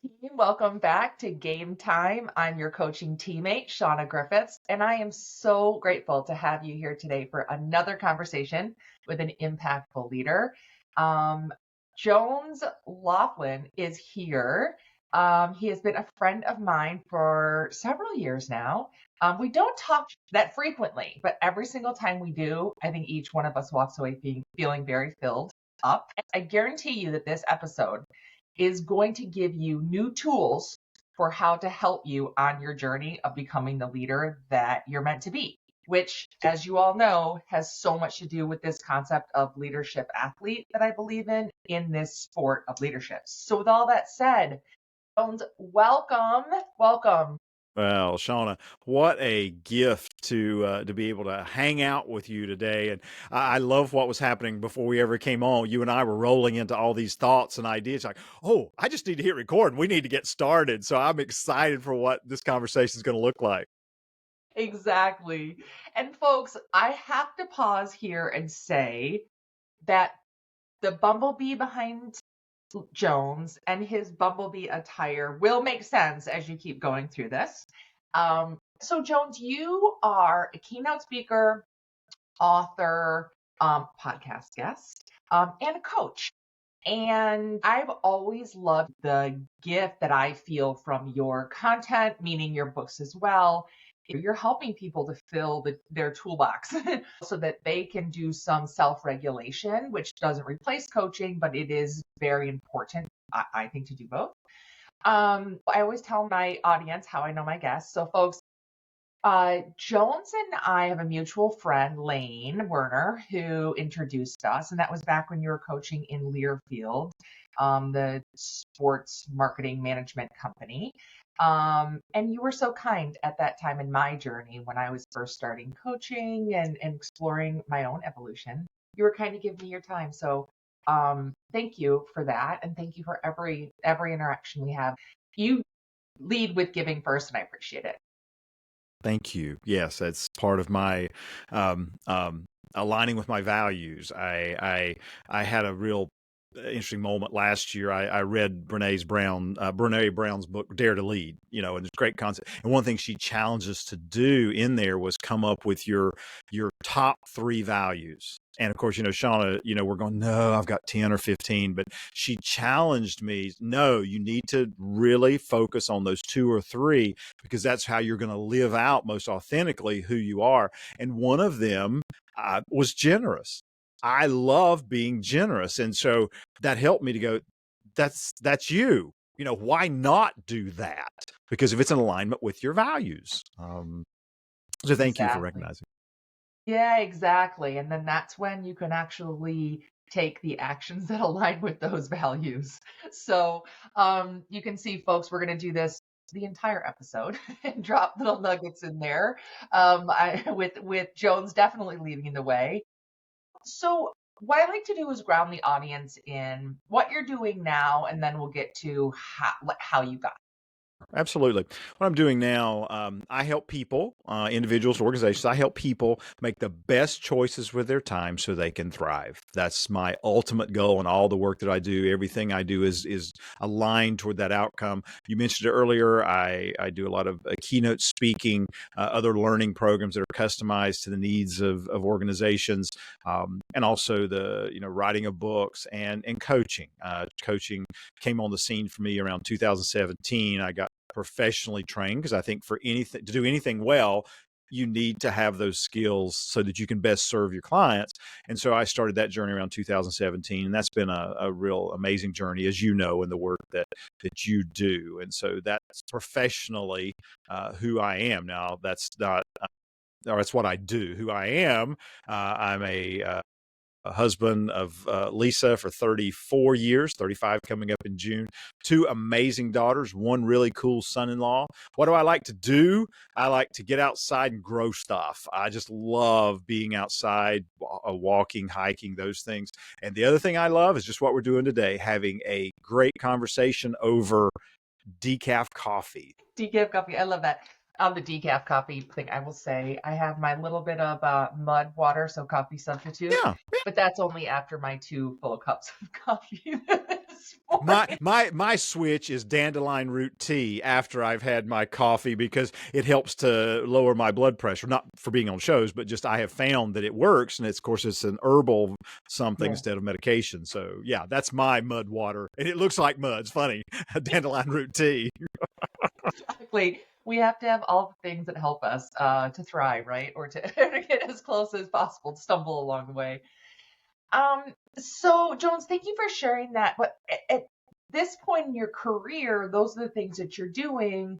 team. Welcome back to Game Time. I'm your coaching teammate, Shauna Griffiths, and I am so grateful to have you here today for another conversation with an impactful leader. Jones Loflin is here. He has been a friend of mine for several years now. We don't talk that frequently, but every single time we do, I think each one of us walks away feeling very filled up. I guarantee you that this episode is going to give you new tools for how to help you on your journey of becoming the leader that you're meant to be, which, as you all know, has so much to do with this concept of leadership athlete that I believe in this sport of leadership. So with all that said, Jones, welcome. Well, Shauna, what a gift to be able to hang out with you today. And I love what was happening before we ever came on. You and I were rolling into all these thoughts and ideas like, oh, I just need to hit record. We need to get started. So I'm excited for what this conversation is going to look like. Exactly. And folks, I have to pause here and say that the bumblebee behind Jones and his bumblebee attire will make sense as you keep going through this. So Jones, you are a keynote speaker, author, podcast guest, and a coach. And I've always loved the gift that I feel from your content, meaning your books as well. You're helping people to fill their toolbox so that they can do some self-regulation, which doesn't replace coaching, but it is very important, I think, to do both. I always tell my audience how I know my guests. So folks, Jones and I have a mutual friend, Lane Werner, who introduced us, and that was back when you were coaching in Learfield, the sports marketing management company. And you were so kind at that time in my journey when I was first starting coaching and exploring my own evolution. You were kind to give me your time. So thank you for that. And thank you for every interaction we have. You lead with giving first, and I appreciate it. Thank you. Yes, that's part of my aligning with my values. I had a real interesting moment last year. I read Brene Brown's book, Dare to Lead, and it's a great concept. And one thing she challenged us to do in there was come up with your top 3 values. And of course, Shauna, we're going, no, I've got 10 or 15, but she challenged me, no, you need to really focus on those 2 or 3, because that's how you're going to live out most authentically who you are. And one of them was generous. I love being generous. And so that helped me to go, that's you. Why not do that? Because if it's in alignment with your values. So thank you for Exactly. recognizing. Yeah, exactly. And then that's when you can actually take the actions that align with those values. So you can see, folks, we're going to do this the entire episode and drop little nuggets in there. With Jones definitely leading the way. So what I like to do is ground the audience in what you're doing now, and then we'll get to how you got. Absolutely. What I'm doing now, I help people, individuals, organizations, I help people make the best choices with their time so they can thrive. That's my ultimate goal in all the work that I do. Everything I do is aligned toward that outcome. You mentioned it earlier. I do a lot of keynote speaking, other learning programs that are customized to the needs of organizations, and also the writing of books and coaching. Coaching came on the scene for me around 2017. I got professionally trained because I think for anything to do anything well, you need to have those skills so that you can best serve your clients. And so I started that journey around 2017, and that's been a real amazing journey, as you know, in the work that you do. And so that's professionally who I am now. That's not, or that's what I do. Who I am, I'm a husband of Lisa for 34 years, 35 coming up in June, 2 amazing daughters, 1 really cool son-in-law. What do I like to do? I like to get outside and grow stuff. I just love being outside, walking, hiking, those things. And the other thing I love is just what we're doing today, having a great conversation over decaf coffee. Decaf coffee. I love that. On the decaf coffee thing, I will say I have my little bit of mud water, so coffee substitute, Yeah. but that's only after my 2 full cups of coffee. this morning. My switch is dandelion root tea after I've had my coffee because it helps to lower my blood pressure. Not for being on shows, but just I have found that it works, and it's, of course, it's an herbal something Yeah, instead of medication. So yeah, that's my mud water, and it looks like mud. It's funny, dandelion root tea. exactly. We have to have all the things that help us to thrive, right? Or to, to get as close as possible, to stumble along the way. Um, so Jones, thank you for sharing that. But at this point in your career, those are the things that you're doing,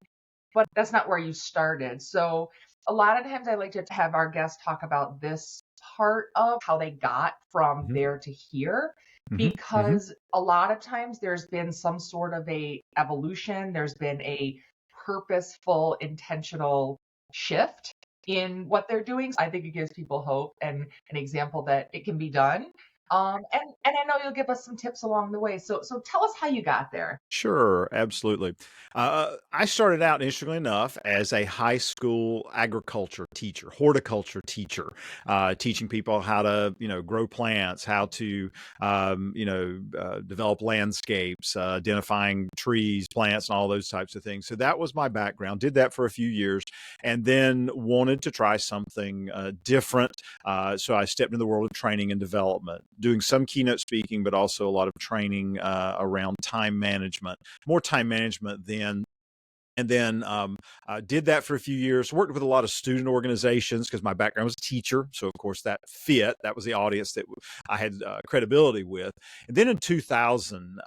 but that's not where you started. So a lot of times I like to have our guests talk about this part of how they got from Hmm. there to here, Hmm. Hmm. because a lot of times there's been some sort of a evolution, there's been a purposeful, intentional shift in what they're doing. So I think it gives people hope and an example that it can be done. And I know you'll give us some tips along the way. So tell us how you got there. Sure, absolutely. I started out, interestingly enough, as a high school agriculture teacher, horticulture teacher, teaching people how to, grow plants, how to, develop landscapes, identifying trees, plants, and all those types of things. So that was my background. Did that for a few years, and then wanted to try something different. So I stepped into the world of training and development, doing some keynote speaking, but also a lot of training around time management, more time management then. And then did that for a few years, worked with a lot of student organizations because my background was a teacher. So, of course, that fit. That was the audience that I had credibility with. And then in 2000,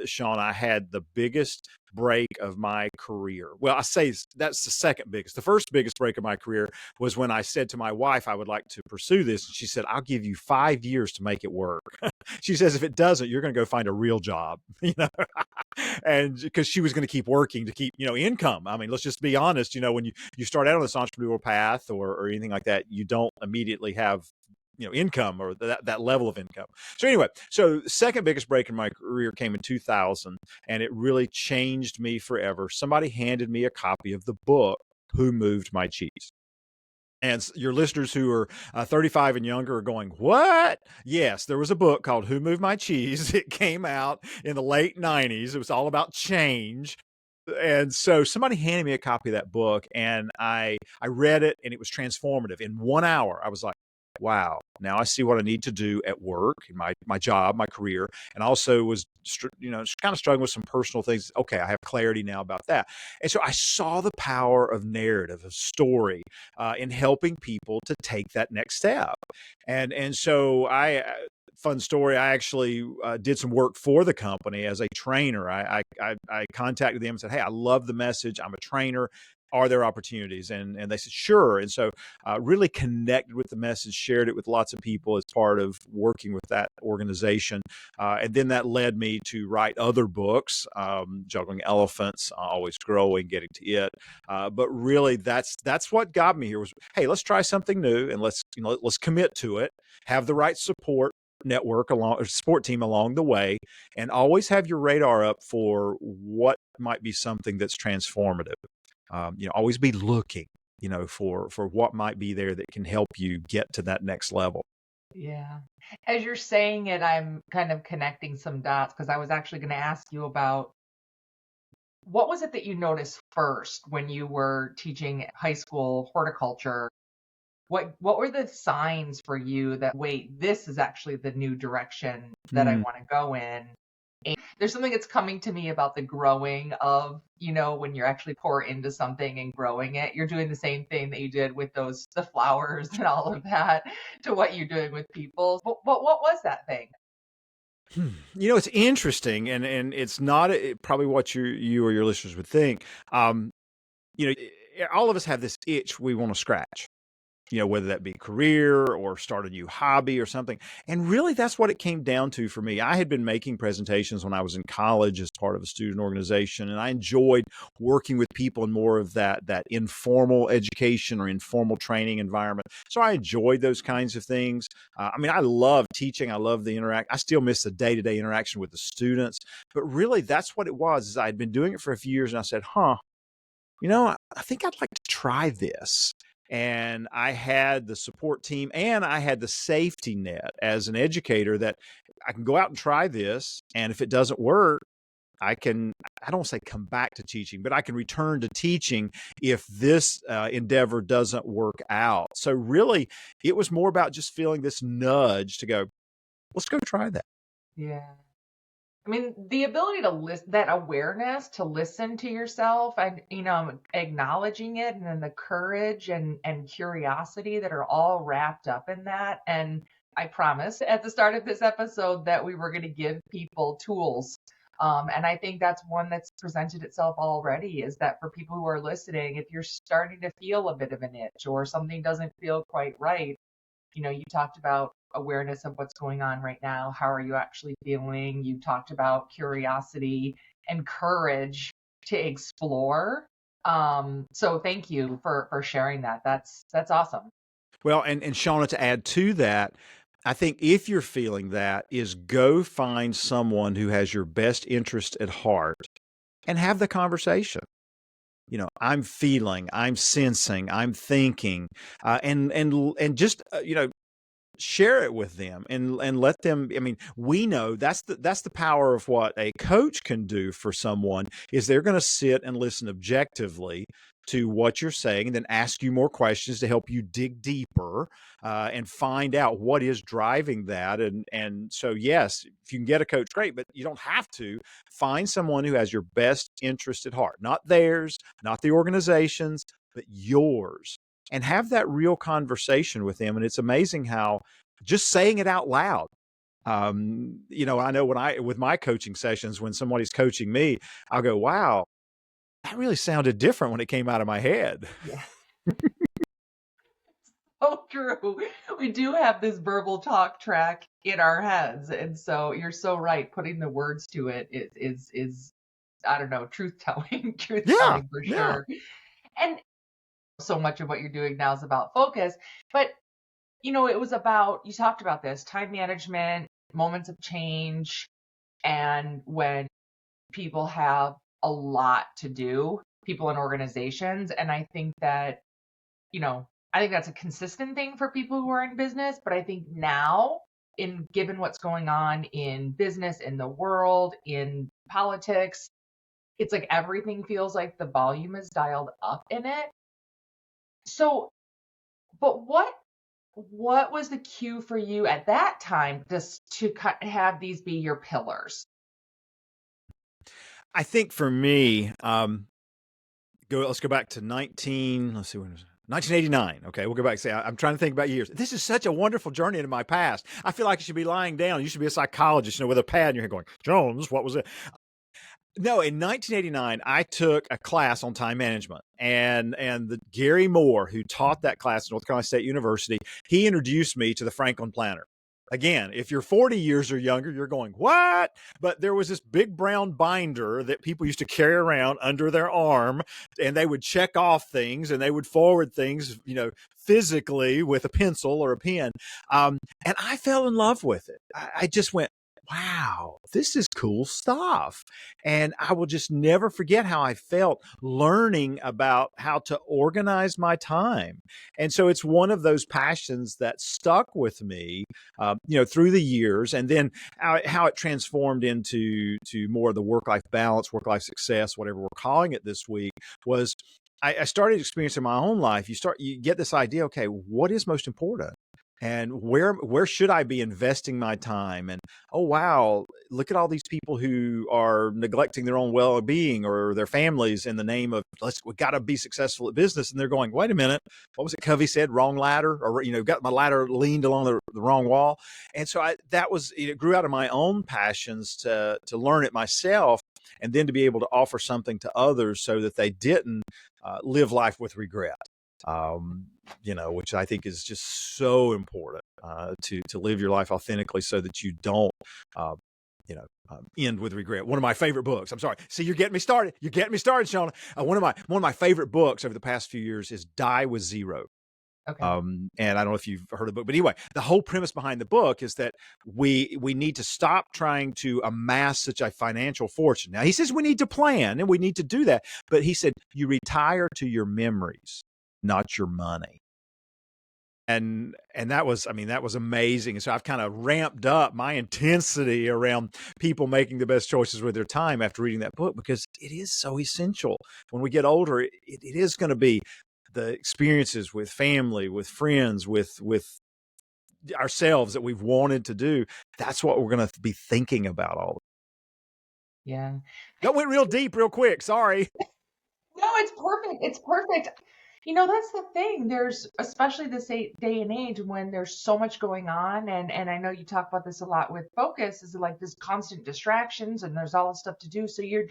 Sean, I had the biggest break of my career. Well, I say that's the second biggest. The first biggest break of my career was when I said to my wife, I would like to pursue this. And she said, I'll give you 5 years to make it work. She says, if it doesn't, you're going to go find a real job, and because she was going to keep working to keep, income. I mean, let's just be honest, when you start out on this entrepreneurial path or anything like that, you don't immediately have income or that level of income. So anyway, so second biggest break in my career came in 2000, and it really changed me forever. Somebody handed me a copy of the book, Who Moved My Cheese? And your listeners who are 35 and younger are going, what? Yes, there was a book called Who Moved My Cheese. It came out in the late 90s. It was all about change. And so somebody handed me a copy of that book, and I read it, and it was transformative. In 1 hour, I was like, wow, now I see what I need to do at work, in my job, my career, and also was kind of struggling with some personal things. Okay, I have clarity now about that. And so I saw the power of narrative, of story, in helping people to take that next step. And so fun story. I actually did some work for the company as a trainer. I contacted them and said, "Hey, I love the message. I'm a trainer. Are there opportunities?" And they said, "Sure." And so really connected with the message, shared it with lots of people as part of working with that organization. And then that led me to write other books, Juggling Elephants, Always Growing, Getting to It. But really, that's what got me here was, hey, let's try something new, and let's commit to it. Have the right support network along or support team along the way, and always have your radar up for what might be something that's transformative. Always be looking, for what might be there that can help you get to that next level. Yeah. As you're saying it, I'm kind of connecting some dots because I was actually going to ask you about what was it that you noticed first when you were teaching high school horticulture? What were the signs for you that, wait, this is actually the new direction that I Mm. want to go in? And there's something that's coming to me about the growing of, when you're actually pour into something and growing it, you're doing the same thing that you did with the flowers and all of that to what you're doing with people. But what was that thing? It's interesting, and it's not probably what you or your listeners would think. You know, all of us have this itch we want to scratch, whether that be career or start a new hobby or something. And really, that's what it came down to for me. I had been making presentations when I was in college as part of a student organization, and I enjoyed working with people in more of that informal education or informal training environment. So I enjoyed those kinds of things. I love teaching. I love the interact. I still miss the day-to-day interaction with the students. But really, that's what it was. Is I had been doing it for a few years, and I said, I think I'd like to try this. And I had the support team and I had the safety net as an educator that I can go out and try this. And if it doesn't work, I don't say come back to teaching, but I can return to teaching if this endeavor doesn't work out. So really, it was more about just feeling this nudge to go, let's go try that. Yeah. I mean, the ability to listen, that awareness to listen to yourself and, acknowledging it, and then the courage and curiosity that are all wrapped up in that. And I promised at the start of this episode that we were going to give people tools. And I think that's one that's presented itself already, is that for people who are listening, if you're starting to feel a bit of an itch or something doesn't feel quite right, you talked about awareness of what's going on right now. How are you actually feeling? You talked about curiosity and courage to explore. So thank you for sharing that. That's awesome. Well, and Shauna, to add to that, I think if you're feeling that, is go find someone who has your best interest at heart and have the conversation. I'm feeling, I'm sensing, I'm thinking, and just share it with them and let them. I mean, we know that's the power of what a coach can do for someone, is they're going to sit and listen objectively to what you're saying and then ask you more questions to help you dig deeper and find out what is driving that. And so, yes, if you can get a coach, great, but you don't have to. Find someone who has your best interest at heart, not theirs, not the organization's, but yours, and have that real conversation with them. And it's amazing how just saying it out loud, I know with my coaching sessions, when somebody's coaching me, I'll go, wow, that really sounded different when it came out of my head. Yeah. So true. We do have this verbal talk track in our heads. And so you're so right. Putting the words to it is I don't know, truth telling, Yeah, for yeah. sure. And so much of what you're doing now is about focus. But, it was about, you talked about this time management, moments of change, and when people have a lot to do, people in organizations. And I think that, I think that's a consistent thing for people who are in business. But I think now, given what's going on in business, in the world, in politics, it's like everything feels like the volume is dialed up in it. So, but what was the cue for you at that time just to have these be your pillars? I think for me, let's go back to 1989. Okay, we'll go back and say, I'm trying to think about years. This is such a wonderful journey into my past. I feel like you should be lying down. You should be a psychologist, with a pad in your hand going, Jones, what was it? No, in 1989, I took a class on time management, and the Gary Moore, who taught that class at North Carolina State University, he introduced me to the Franklin Planner. Again, if you're 40 years or younger, you're going, what? But there was this big brown binder that people used to carry around under their arm, and they would check off things and they would forward things, physically with a pencil or a pen. And I fell in love with it. I just went, wow, this is cool stuff. And I will just never forget how I felt learning about how to organize my time. And so it's one of those passions that stuck with me, through the years. And then how it transformed into more of the work-life balance, work-life success, whatever we're calling it this week, was I started experiencing in my own life. You get this idea, okay, what is most important? And where should I be investing my time? And oh wow, look at all these people who are neglecting their own well-being or their families in the name of we got to be successful at business. And they're going, wait a minute, what was it Covey said? Wrong ladder, or got my ladder leaned along the wrong wall. And so it grew out of my own passions to learn it myself, and then to be able to offer something to others so that they didn't live life with regret. Which I think is just so important to live your life authentically, so that you don't, end with regret. One of my favorite books. I'm sorry. See, you're getting me started. Shauna. One of my favorite books over the past few years is Die with Zero. Okay. And I don't know if you've heard of the book, but anyway, the whole premise behind the book is that we need to stop trying to amass such a financial fortune. Now, he says we need to plan and we need to do that, but he said you retire to your memories, not your money. And that was, I mean, that was amazing. And so I've kind of ramped up my intensity around people making the best choices with their time after reading that book, because it is so essential. When we get older, it is going to be the experiences with family, with friends, with ourselves that we've wanted to do. That's what we're going to be thinking about all. Yeah. That went real deep real quick. Sorry. No, it's perfect. It's perfect. That's the thing. There's, especially this day and age when there's so much going on, and I know you talk about this a lot with focus, is like this constant distractions and there's all this stuff to do. So your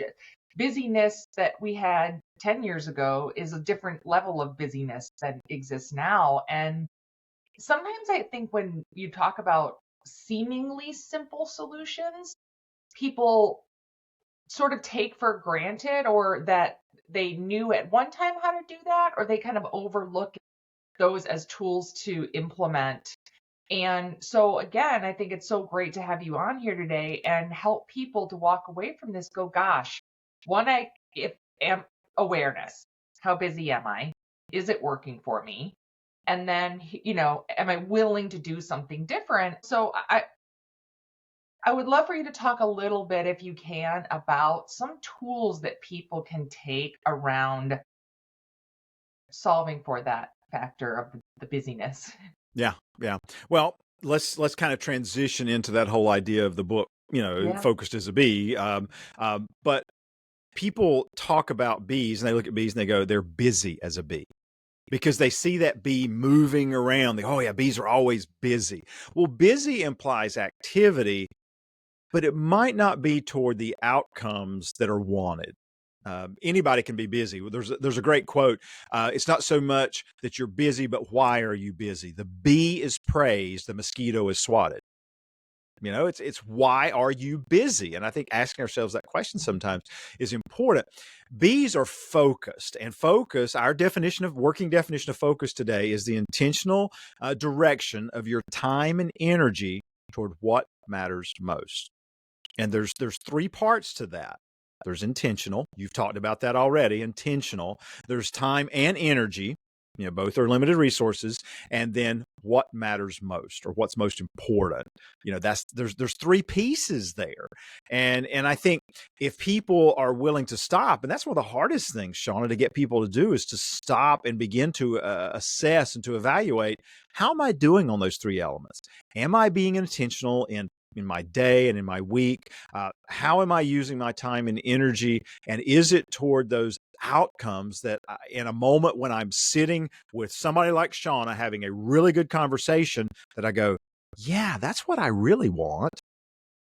busyness that we had 10 years ago is a different level of busyness that exists now. And sometimes I think when you talk about seemingly simple solutions, people sort of take for granted, or that they knew at one time how to do that, or they kind of overlook those as tools to implement. And so, again, I think it's so great to have you on here today and help people to walk away from this, go, gosh, one, if am awareness. How busy am I? Is it working for me? And then, am I willing to do something different? So I would love for you to talk a little bit, if you can, about some tools that people can take around solving for that factor of the busyness. Yeah. Yeah. Well, let's kind of transition into that whole idea of the book, Yeah. focused as a bee. But people talk about bees and they look at bees and they go, they're busy as a bee, because they see that bee moving around. They, oh yeah, bees are always busy. Well, busy implies activity, but it might not be toward the outcomes that are wanted. Anybody can be busy. There's a great quote. It's not so much that you're busy, but why are you busy? The bee is praised, the mosquito is swatted. It's why are you busy? And I think asking ourselves that question sometimes is important. Bees are focused, and focus, our working definition of focus today, is the intentional direction of your time and energy toward what matters most. And there's three parts to that. There's intentional. You've talked about that already. Intentional. There's time and energy. Both are limited resources. And then what matters most, or what's most important. There's three pieces there. And I think if people are willing to stop, and that's one of the hardest things, Shauna, to get people to do, is to stop and begin to assess and to evaluate, how am I doing on those three elements? Am I being intentional in my day and in my week? How am I using my time and energy? And is it toward those outcomes that in a moment when I'm sitting with somebody like Shauna having a really good conversation, that I go, yeah, that's what I really want?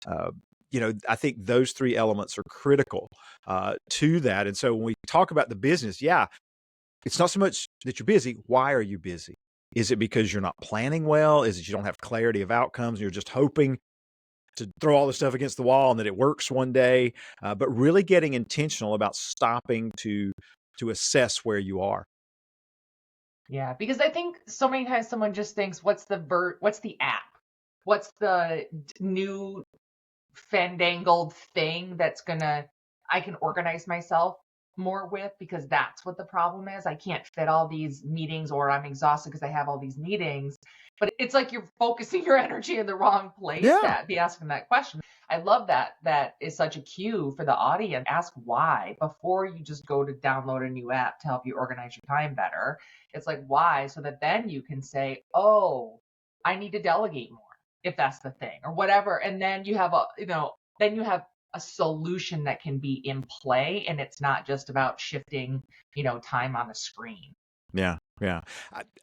I think those three elements are critical to that. And so when we talk about the business, yeah, it's not so much that you're busy. Why are you busy? Is it because you're not planning well? Is it you don't have clarity of outcomes and you're just hoping to throw all the stuff against the wall and that it works one day? But really getting intentional about stopping to assess where you are. Yeah, because I think so many times someone just thinks, what's the app? What's the new fandangled thing I can organize myself more with, because that's what the problem is. I can't fit all these meetings, or I'm exhausted because I have all these meetings. But it's like you're focusing your energy in the wrong place to be asking that question. I love that. That is such a cue for the audience. Ask why before you just go to download a new app to help you organize your time better. It's like, why? So that then you can say, oh, I need to delegate more, if that's the thing, or whatever. And then you have a solution that can be in play, and it's not just about shifting, time on the screen. Yeah. Yeah.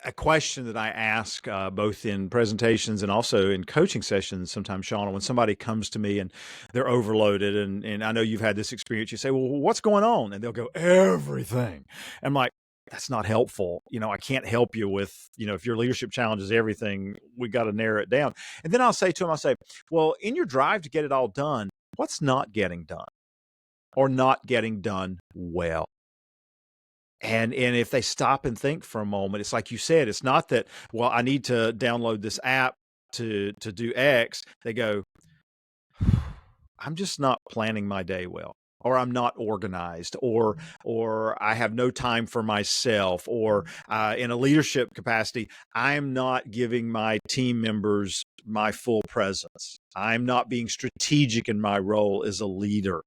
A question that I ask both in presentations and also in coaching sessions sometimes, Shauna, when somebody comes to me and they're overloaded, and I know you've had this experience, you say, well, what's going on? And they'll go, everything. I'm like, that's not helpful. I can't help you with, if your leadership challenge is everything, we got to narrow it down. And then I'll say to them, well, in your drive to get it all done, what's not getting done, or not getting done well? And if they stop and think for a moment, it's like you said, it's not that, well, I need to download this app to do X. They go, I'm just not planning my day well. or I'm not organized, or I have no time for myself, or in a leadership capacity, I'm not giving my team members my full presence. I'm not being strategic in my role as a leader.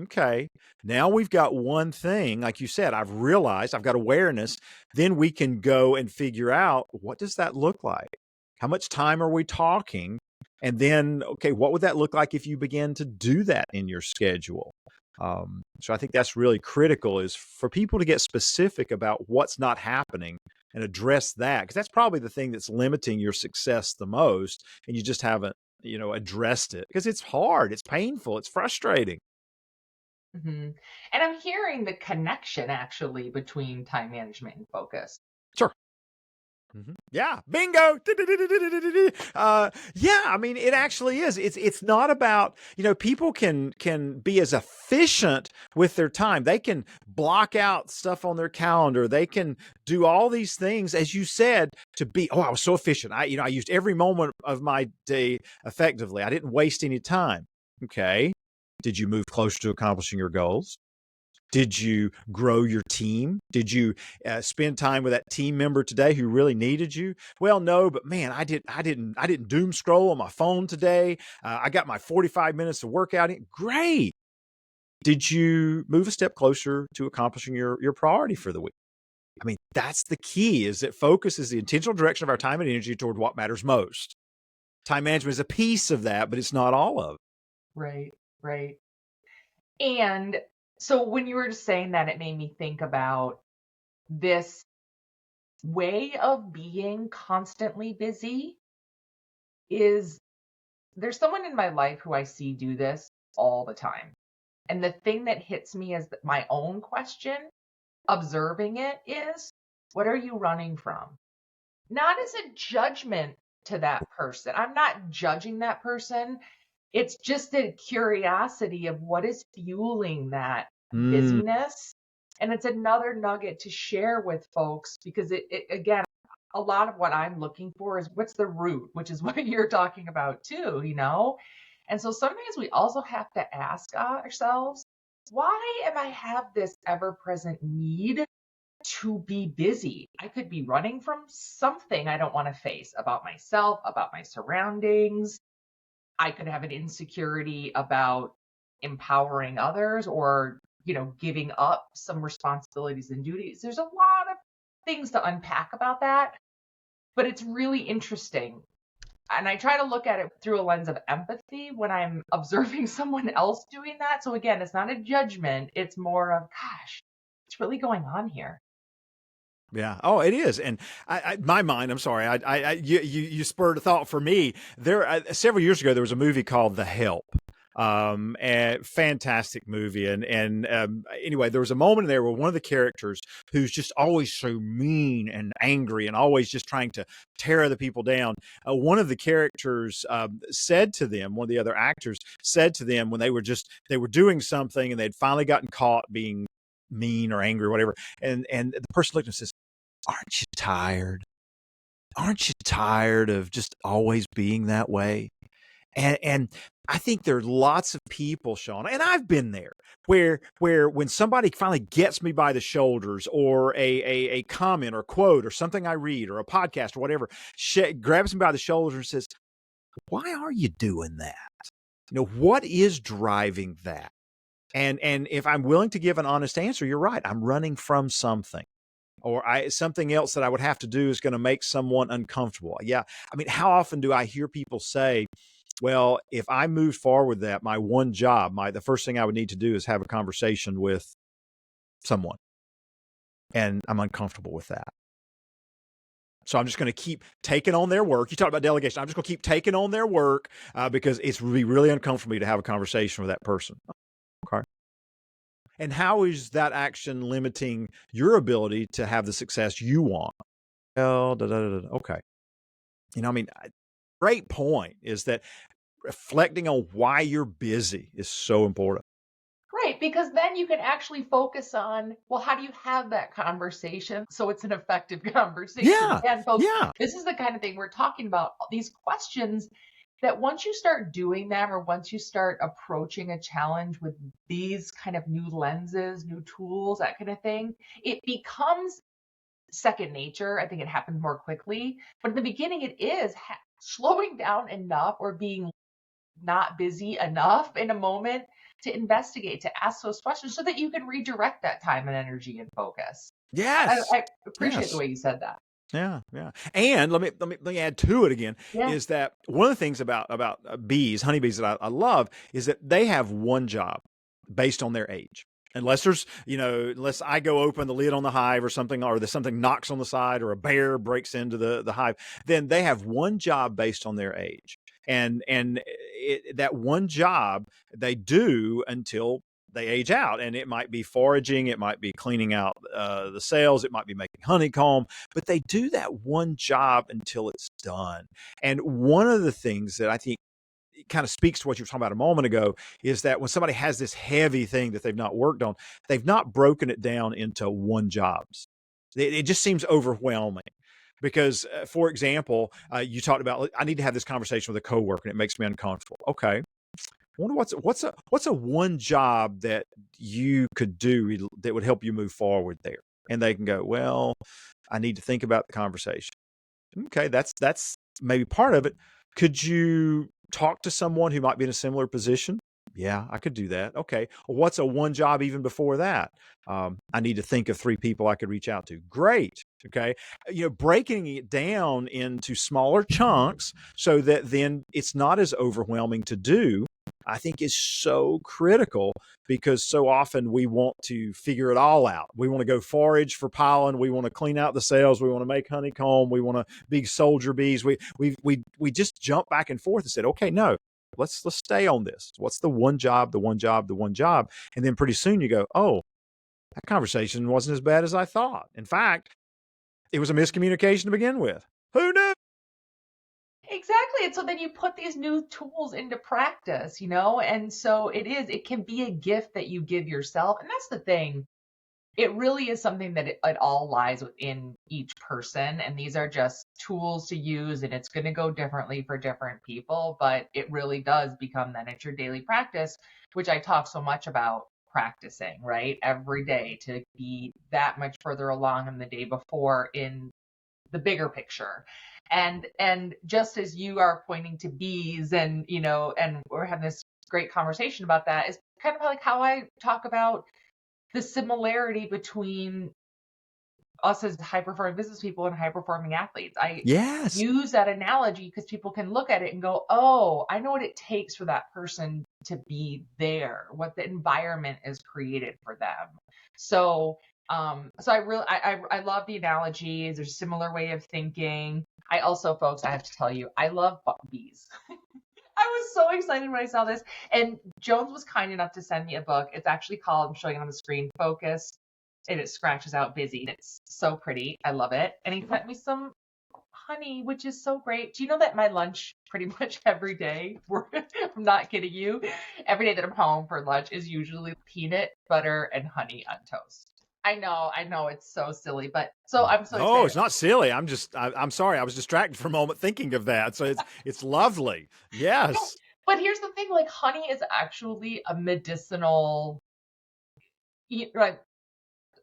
Okay, now we've got one thing, like you said, I've realized, I've got awareness. Then we can go and figure out, what does that look like? How much time are we talking? And then, okay, what would that look like if you begin to do that in your schedule? So I think that's really critical, is for people to get specific about what's not happening and address that, because that's probably the thing that's limiting your success the most, and you just haven't, addressed it, because it's hard, it's painful, it's frustrating. Hmm. And I'm hearing the connection actually between time management and focus. Sure. Yeah, bingo. Yeah, I mean, it actually is. It's not about, people can be as efficient with their time. They can block out stuff on their calendar. They can do all these things, as you said, to be, I was so efficient. I used every moment of my day effectively. I didn't waste any time. Okay. Did you move closer to accomplishing your goals? Did you grow your team? Did you spend time with that team member today who really needed you? Well, no, but man, I didn't doom scroll on my phone today. I got my 45 minutes of workout in. Great. Did you move a step closer to accomplishing your priority for the week? I mean, that's the key, is that focus is the intentional direction of our time and energy toward what matters most. Time management is a piece of that, but it's not all of it. Right, right. And so when you were just saying that, it made me think about this way of being constantly busy. Is there's someone in my life who I see do this all the time. And the thing that hits me as my own question, observing it, is, what are you running from? Not as a judgment to that person. I'm not judging that person. It's just a curiosity of what is fueling that Mm, busyness. And it's another nugget to share with folks, because it again, a lot of what I'm looking for is what's the root, which is what you're talking about too. And so sometimes we also have to ask ourselves, why am I have this ever present need to be busy? I could be running from something I don't want to face about myself, about my surroundings. I could have an insecurity about empowering others, or, giving up some responsibilities and duties. There's a lot of things to unpack about that, but it's really interesting. And I try to look at it through a lens of empathy when I'm observing someone else doing that. So again, it's not a judgment. It's more of, gosh, what's really going on here? yeah. Oh, it is. And my mind, I'm sorry. You spurred a thought for me. Several years ago, there was a movie called The Help. A fantastic movie. And anyway, there was a moment in there where one of the characters, who's just always so mean and angry and always just trying to tear other people down. One of the characters said to them, one of the other actors said to them, when they were doing something and they'd finally gotten caught being mean or angry or whatever. And the person looked and says, "Aren't you tired? Aren't you tired of just always being that way?" And I think there are lots of people, Shauna, and I've been there, where when somebody finally gets me by the shoulders, or a comment or quote or something I read or a podcast or whatever, grabs me by the shoulders and says, "Why are you doing that? What is driving that?" And if I'm willing to give an honest answer, you're right. I'm running from something, or something else that I would have to do is going to make someone uncomfortable. Yeah. I mean, how often do I hear people say, well, if I moved forward with that, my one job, the first thing I would need to do is have a conversation with someone, and I'm uncomfortable with that. So I'm just going to keep taking on their work. You talked about delegation. I'm just going to keep taking on their work because it's really uncomfortable for me to have a conversation with that person. Okay. And how is that action limiting your ability to have the success you want? Well, okay. I mean, great point is that reflecting on why you're busy is so important. Right, because then you can actually focus on, well, how do you have that conversation so it's an effective conversation? Yeah. Again, folks, Yeah. this is the kind of thing we're talking about. These questions, that once you start doing them, or once you start approaching a challenge with these kind of new lenses, new tools, that kind of thing, it becomes second nature. I think it happens more quickly. But in the beginning, it is slowing down enough or being not busy enough in a moment to investigate, to ask those questions so that you can redirect that time and energy and focus. Yes. I appreciate the Yes. way you said that. Yeah, yeah. And let me add to it again, Yeah. is that one of the things about bees, honeybees, that I love is that they have one job based on their age. Unless there's, unless I go open the lid on the hive or something, or there's something knocks on the side, or a bear breaks into the hive, then they have one job based on their age. And that one job they do until they age out, and it might be foraging, it might be cleaning out the cells, it might be making honeycomb, but they do that one job until it's done. And one of the things that I think kind of speaks to what you were talking about a moment ago is that when somebody has this heavy thing that they've not worked on, they've not broken it down into one jobs. It just seems overwhelming. Because, for example, you talked about, I need to have this conversation with a coworker and it makes me uncomfortable. Okay, I wonder what's a one job that you could do that would help you move forward there. And they can go, well, I need to think about the conversation. Okay, that's maybe part of it. Could you talk to someone who might be in a similar position? Yeah, I could do that. Okay, well, what's a one job even before that? I need to think of 3 people I could reach out to. Great. Okay, breaking it down into smaller chunks so that then it's not as overwhelming to do, I think is so critical, because so often we want to figure it all out. We want to go forage for pollen. We want to clean out the cells. We want to make honeycomb. We want to be soldier bees. We just jump back and forth and said, okay, no, let's stay on this. What's the one job, the one job, the one job? And then pretty soon you go, oh, that conversation wasn't as bad as I thought. In fact, it was a miscommunication to begin with. Who knew? Exactly. And so then you put these new tools into practice, and so it can be a gift that you give yourself. And that's the thing. It really is something that it all lies within each person. And these are just tools to use, and it's going to go differently for different people, but it really does become then it's your daily practice, which I talk so much about practicing, right? Every day to be that much further along than the day before in the bigger picture. And just as you are pointing to bees, and and we're having this great conversation about that, is kind of like how I talk about the similarity between us as high performing business people and high performing athletes. I Yes. use that analogy because people can look at it and go, oh, I know what it takes for that person to be there, what the environment is created for them. So I love the analogy. There's a similar way of thinking. I also, folks, I have to tell you, I love bees. I was so excited when I saw this. And Jones was kind enough to send me a book. It's actually called, I'm showing it on the screen, Focus. And it scratches out busy. It's so pretty. I love it. And he sent me some honey, which is so great. Do you know that my lunch pretty much every day, I'm not kidding you, every day that I'm home for lunch is usually peanut butter and honey on toast. I know it's so silly, but so I'm so Oh, excited. it's not silly. I'm sorry. I was distracted for a moment thinking of that. So it's lovely. No, Yes. but here's the thing, like honey is actually a medicinal, like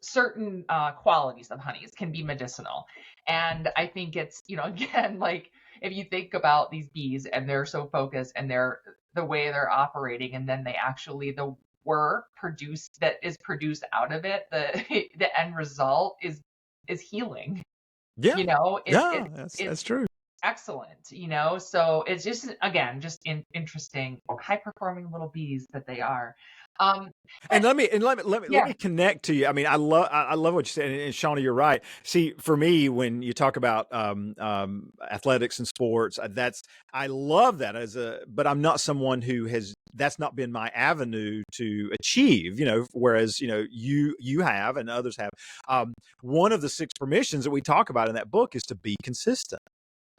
certain qualities of honeys can be medicinal. And I think it's, again, like if you think about these bees and they're so focused and they're the way they're operating, and then they actually, the work produced that is produced out of it, the the end result is healing. Yeah. Yeah. That's It's true. excellent, so it's just, again, just interesting, high performing little bees that they are. And But let yeah. me connect to you. I mean, I love what you said, and Shauna, you're right. See, for me, when you talk about athletics and sports, I love that but I'm not someone who has. That's not been my avenue to achieve. Whereas you have and others have. One of the 6 permissions that we talk about in that book is to be consistent.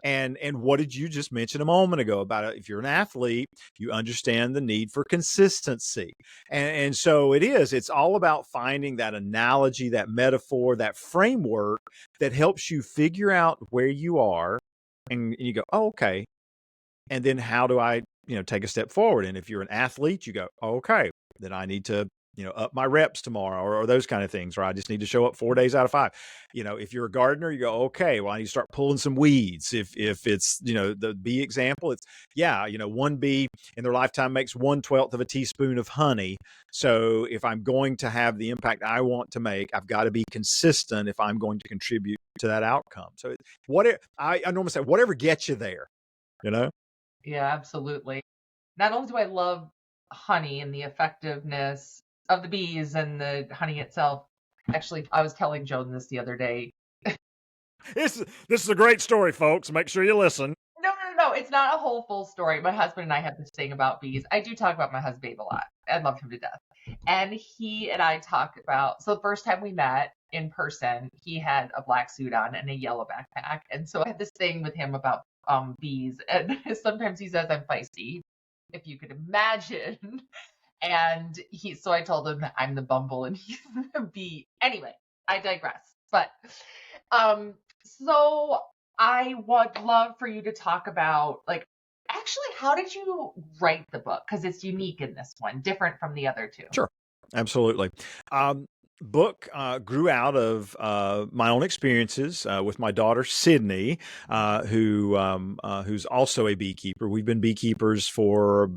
And what did you just mention a moment ago about it? If you're an athlete, you understand the need for consistency. And so it's all about finding that analogy, that metaphor, that framework that helps you figure out where you are. And you go, oh, okay, And then how do I, take a step forward? And if you're an athlete, you go, okay, then I need to, up my reps tomorrow, or those kind of things, or I just need to show up 4 days out of 5. If you're a gardener, you go, okay, well, I need to start pulling some weeds. If it's, the bee example, it's, yeah, one bee in their lifetime makes 1/12 of a teaspoon of honey. So if I'm going to have the impact I want to make, I've got to be consistent if I'm going to contribute to that outcome. So I normally say, whatever gets you there, you know? Yeah, absolutely. Not only do I love honey and the effectiveness of the bees and the honey itself. Actually, I was telling Joan this the other day. This is a great story, folks. Make sure you listen. No. It's not a whole full story. My husband and I have this thing about bees. I do talk about my husband a lot. I love him to death. And he and I talk about, so the first time we met in person, he had a black suit on and a yellow backpack. And so I had this thing with him about bees. And sometimes he says I'm feisty, if you could imagine. And so I told him that I'm the bumble and he's the bee. Anyway, I digress. But so I would love for you to talk about, like, actually, how did you write the book? Because it's unique in this one, different from the other two. Sure. Absolutely. Book grew out of my own experiences with my daughter Sydney, who's also a beekeeper. We've been beekeepers for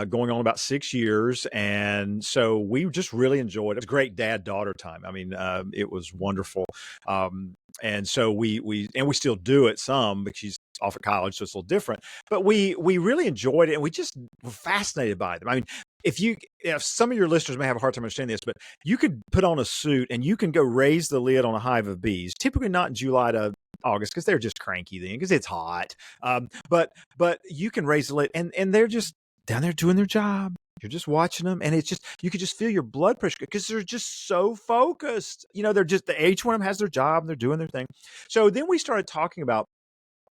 going on about 6 years, and so we just really enjoyed it. It was great dad-daughter time. I mean, it was wonderful, and so we still do it some, but she's off at college, so it's a little different. But we really enjoyed it, and we just were fascinated by them. I mean, if some of your listeners may have a hard time understanding this, but you could put on a suit and you can go raise the lid on a hive of bees, typically not in July to August because they're just cranky then because it's hot. But you can raise the lid and they're just down there doing their job. You're just watching them, and it's just, you could just feel your blood pressure because they're just so focused. They're just, each one of them has their job and they're doing their thing. So then we started talking about,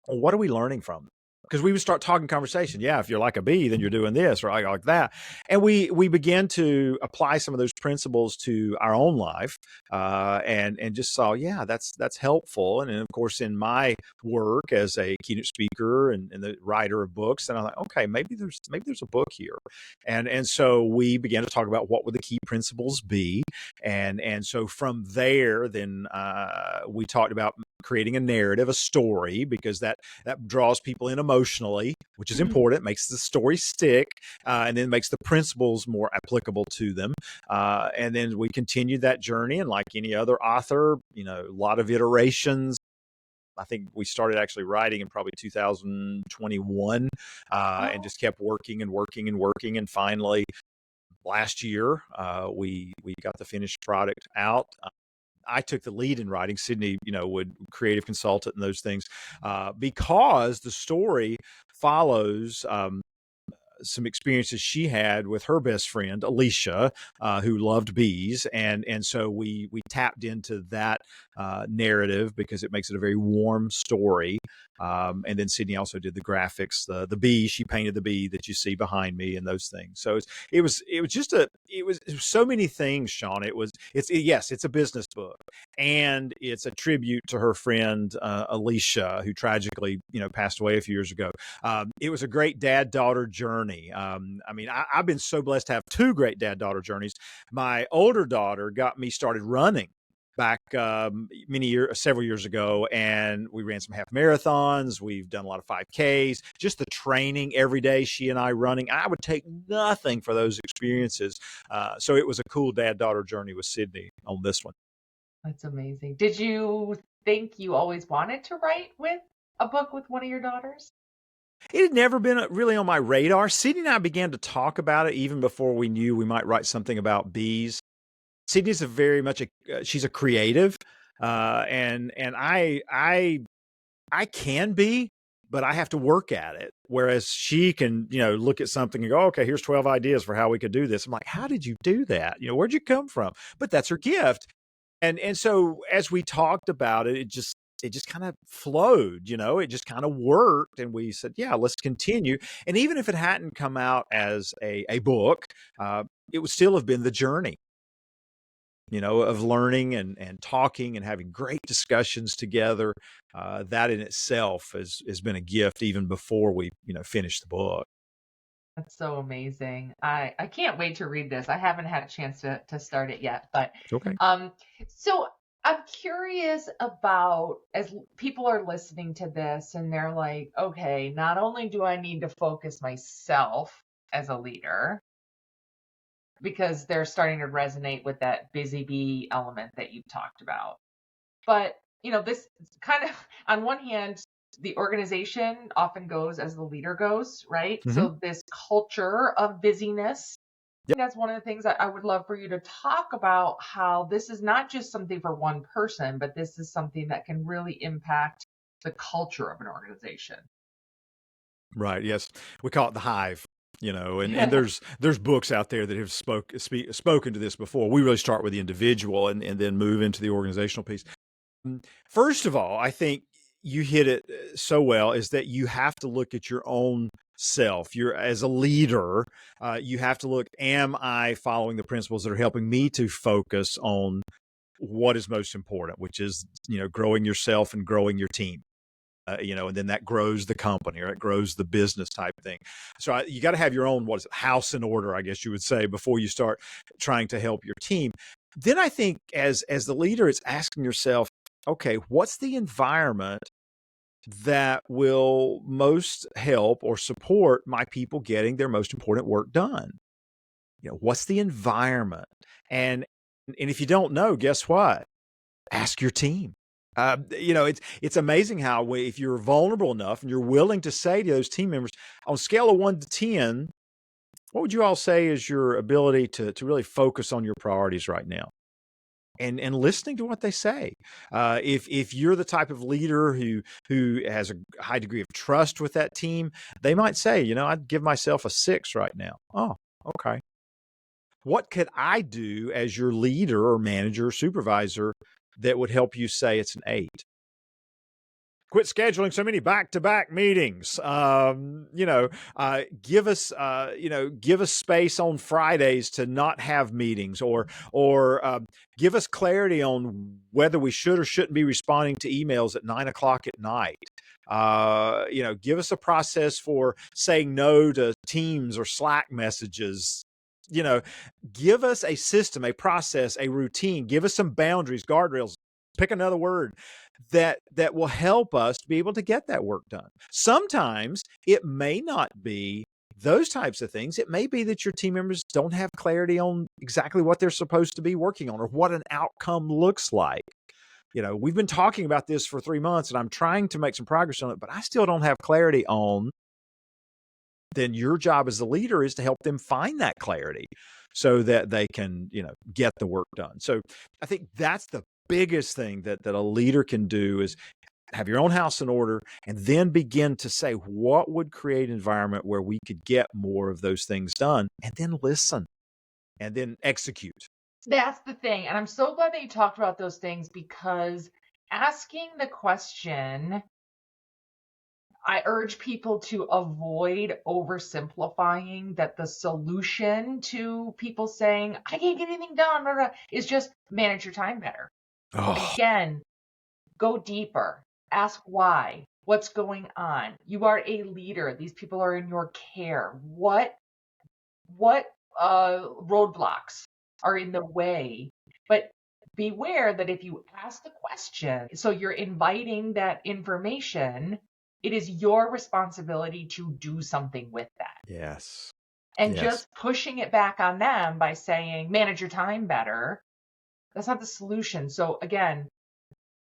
well, what are we learning from them? Because we would start talking conversation. Yeah, if you're like a bee, then you're doing this, or like that. And we began to apply some of those principles to our own life, and just saw, yeah, that's helpful. And then, of course, in my work as a keynote speaker and the writer of books, and I'm like, okay, maybe there's a book here. And so we began to talk about what would the key principles be, and so from there, then we talked about creating a narrative, a story, because that draws people in emotionally, which is important, makes the story stick, and then makes the principles more applicable to them. And then we continued that journey, and like any other author, a lot of iterations. I think we started actually writing in probably 2021, and just kept working and working and working, and finally last year we got the finished product out. I took the lead in writing. Sydney, would creative consultant and those things, because the story follows some experiences she had with her best friend Alicia, who loved bees, and so we tapped into that narrative because it makes it a very warm story. And then Sydney also did the graphics, the bee. She painted the bee that you see behind me, and those things. So it was so many things, Sean. It's a business book, and it's a tribute to her friend Alicia, who tragically passed away a few years ago. It was a great dad-daughter journey. I mean, I've been so blessed to have two great dad-daughter journeys. My older daughter got me started running back several years ago, and we ran some half marathons. We've done a lot of 5Ks, just the training every day, she and I running. I would take nothing for those experiences. So it was a cool dad-daughter journey with Sydney on this one. That's amazing. Did you think you always wanted to write with a book with one of your daughters? It had never been really on my radar. Sydney and I began to talk about it even before we knew we might write something about bees. Sydney's she's a creative, and I can be, but I have to work at it. Whereas she can, look at something and go, okay, here's 12 ideas for how we could do this. I'm like, how did you do that? Where'd you come from? But that's her gift. And so as we talked about it, it just kind of flowed, it just kind of worked. And we said, yeah, let's continue. And even if it hadn't come out as a book, it would still have been the journey. of learning and talking and having great discussions together. That in itself has been a gift even before we, finish the book. That's so amazing. I can't wait to read this. I haven't had a chance to start it yet, but Okay. um so I'm curious about as people are listening to this and they're like, okay, not only do I need to focus myself as a leader because they're starting to resonate with that busy bee element that you've talked about. But, this kind of, on one hand, the organization often goes as the leader goes, right? Hmm. So this culture of busyness, Yep. that's one of the things that I would love for you to talk about how this is not just something for one person, but this is something that can really impact the culture of an organization. Right. Yes. We call it the hive. And there's books out there that have spoken to this before. We really start with the individual and then move into the organizational piece. First of all, I think you hit it so well is that you have to look at your own self. You're as a leader, you have to look, am I following the principles that are helping me to focus on what is most important, which is, growing yourself and growing your team. And then that grows the company or it grows the business type thing. So you got to have your own, what is it, house in order, I guess you would say, before you start trying to help your team. Then I think as the leader, it's asking yourself, okay, what's the environment that will most help or support my people getting their most important work done? What's the environment? And if you don't know, guess what? Ask your team. It's amazing how if you're vulnerable enough and you're willing to say to those team members, on a scale of 1 to 10, what would you all say is your ability to really focus on your priorities right now? And listening to what they say. If you're the type of leader who has a high degree of trust with that team, they might say, I'd give myself a 6 right now. Oh, okay. What could I do as your leader or manager or supervisor that would help you say it's an 8? Quit scheduling so many back-to-back meetings. Give us space on Fridays to not have meetings, or give us clarity on whether we should or shouldn't be responding to emails at 9 o'clock at night. Give us a process for saying no to Teams or Slack messages. Give us a system, a process, a routine. Give us some boundaries, guardrails. Pick another word that will help us to be able to get that work done. Sometimes it may not be those types of things. It may be that your team members don't have clarity on exactly what they're supposed to be working on or what an outcome looks like. We've been talking about this for 3 months and I'm trying to make some progress on it, but I still don't have clarity on. Then your job as the leader is to help them find that clarity so that they can, get the work done. So I think that's the biggest thing that a leader can do is have your own house in order and then begin to say, what would create an environment where we could get more of those things done, and then listen and then execute. That's the thing. And I'm so glad that you talked about those things because asking the question, I urge people to avoid oversimplifying that the solution to people saying, I can't get anything done, blah, blah, is just manage your time better. Oh, Again, go deeper. Ask why. What's going on? You are a leader. These people are in your care. What roadblocks are in the way? But beware that if you ask the question, so you're inviting that information, it is your responsibility to do something with that. yes. And Yes. just pushing it back on them by saying, manage your time better, that's not the solution. So again,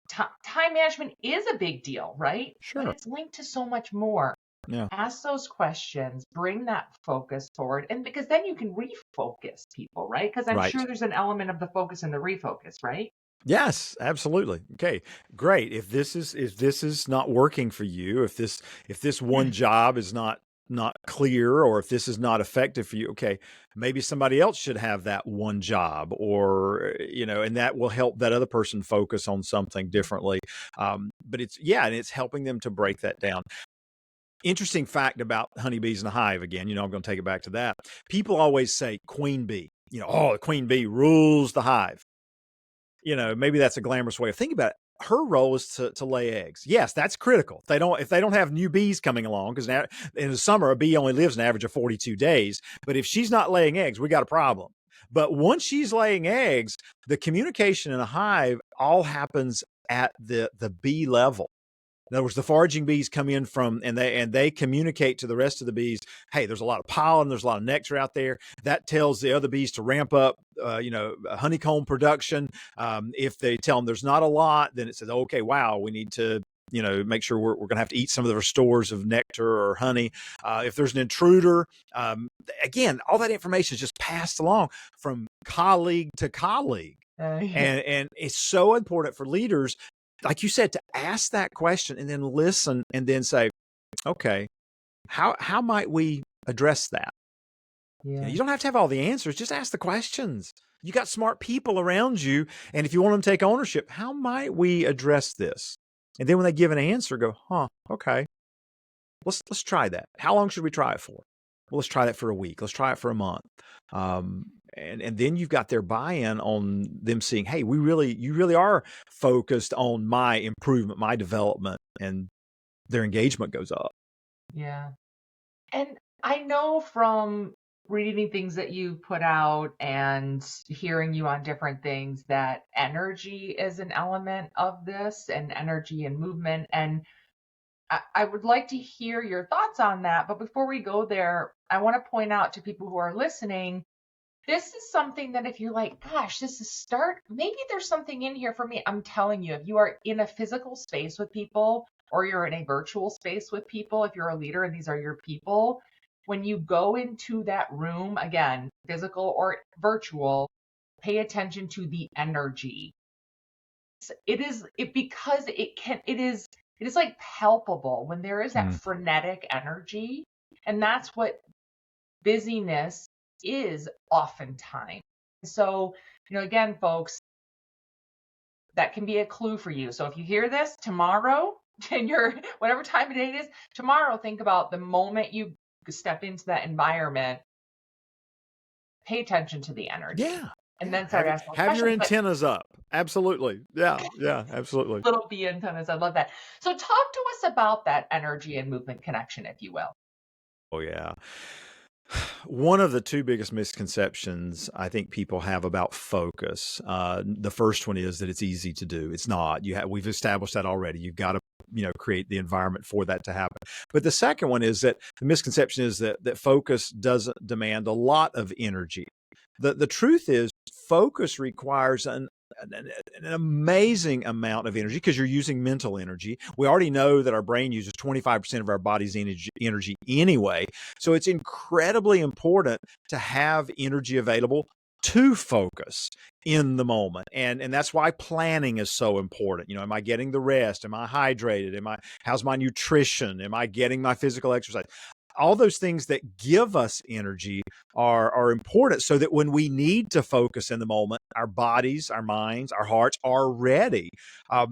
time management is a big deal, right? But Sure. it's linked to so much more. Yeah. Ask those questions, bring that focus forward, and because then you can refocus people, right? Because I'm Right. sure there's an element of the focus and the refocus, right? Yes, absolutely. Okay, great. If this is not working for you, if this one job is not clear, or if this is not effective for you, okay, maybe somebody else should have that one job, or and that will help that other person focus on something differently. But and it's helping them to break that down. Interesting fact about honeybees in the hive. Again, I'm going to take it back to that. People always say queen bee. Oh, the queen bee rules the hive. maybe that's a glamorous way of thinking about it. Her role is to lay eggs. Yes, that's critical. If they don't have new bees coming along, because in the summer a bee only lives an average of 42 days. But if she's not laying eggs, we got a problem. But once she's laying eggs, the communication in a hive all happens at the bee level. In other words, the foraging bees come in and they communicate to the rest of the bees, hey, there's a lot of pollen, there's a lot of nectar out there. That tells the other bees to ramp up, honeycomb production. If they tell them there's not a lot, then it says, okay, wow, we need to make sure we're going to have to eat some of their stores of nectar or honey. If there's an intruder, again, all that information is just passed along from colleague to colleague. And it's so important for leaders, like you said, to ask that question and then listen and then say, okay, how might we address that? Yeah. You don't have to have all the answers. Just ask the questions. You got smart people around you. And if you want them to take ownership, how might we address this? And then when they give an answer, go, okay, let's try that. How long should we try it for? Well, let's try that for a week. Let's try it for a month. And then you've got their buy-in on them seeing, hey, you really are focused on my improvement, my development, and their engagement goes up. Yeah. And I know from reading things that you put out and hearing you on different things that energy is an element of this, and energy and movement. And I would like to hear your thoughts on that. But before we go there, I want to point out to people who are listening, this is something that if you're like, gosh, this is maybe there's something in here for me. I'm telling you, if you are in a physical space with people or you're in a virtual space with people, if you're a leader and these are your people, when you go into that room, again, physical or virtual, pay attention to the energy. It is like palpable when there is that frenetic energy. And that's what busyness is oftentimes. So, again, folks, that can be a clue for you. So if you hear this tomorrow, and whatever time of day it is, tomorrow, think about the moment you step into that environment, pay attention to the energy. Yeah. And then start asking have your antennas up. Absolutely. Yeah, absolutely. Little bee antennas. I love that. So talk to us about that energy and movement connection, if you will. Oh, yeah. One of the two biggest misconceptions I think people have about focus, the first one is that it's easy to do. It's not. We've established that already. You've got to create the environment for that to happen. But the second one is that the misconception is that focus doesn't demand a lot of energy. The truth is, focus requires an amazing amount of energy because you're using mental energy. We already know that our brain uses 25% of our body's energy anyway. So it's incredibly important to have energy available to focus in the moment. And that's why planning is so important. Am I getting the rest? Am I hydrated? How's my nutrition? Am I getting my physical exercise? All those things that give us energy are important so that when we need to focus in the moment, our bodies, our minds, our hearts are ready. I